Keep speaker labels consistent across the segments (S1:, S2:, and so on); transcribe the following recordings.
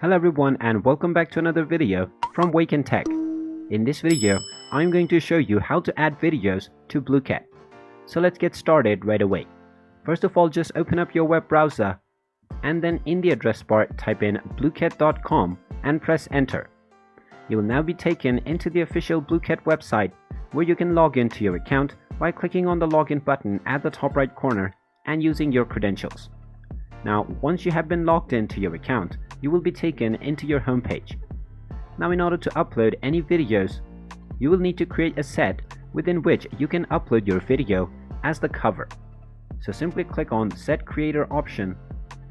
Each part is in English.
S1: Hello everyone and welcome back to another video from Wake&Tech. In this video, I'm going to show you how to add videos to Blooket. So let's get started right away. First of all, just open up your web browser and then in the address bar type in blooket.com and press enter. You will now be taken into the official Blooket website where you can log into your account by clicking on the login button at the top right corner and using your credentials. Now, once you have been logged into your account, you will be taken into your home page. Now, in order to upload any videos, you will need to create a set within which you can upload your video as the cover. So simply click on the Set Creator option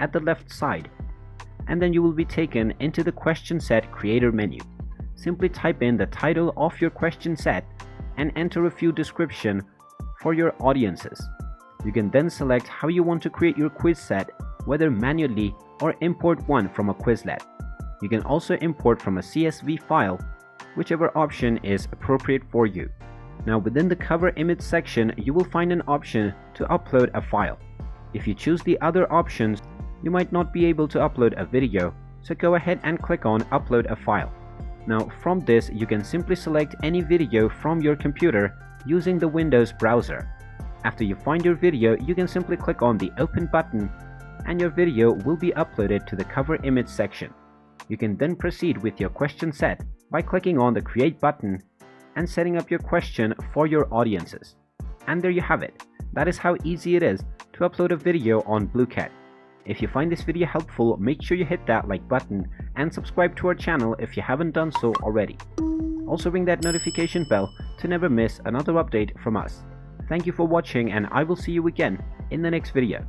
S1: at the left side, and then you will be taken into the question set creator menu. Simply type in the title of your question set and enter a few description for your audiences. You can then select how you want to create your quiz set, whether manually or import one from a Quizlet. You can also import from a CSV file, whichever option is appropriate for you. Now within the cover image section, you will find an option to upload a file. If you choose the other options, you might not be able to upload a video, so go ahead and click on Upload a File. Now from this, you can simply select any video from your computer using the Windows browser. After you find your video, you can simply click on the Open button and your video will be uploaded to the cover image section. You can then proceed with your question set by clicking on the Create button and setting up your question for your audiences. And there you have it. That is how easy it is to upload a video on Blooket. If you find this video helpful, make sure you hit that like button and subscribe to our channel if you haven't done so already. Also ring that notification bell to never miss another update from us. Thank you for watching and I will see you again in the next video.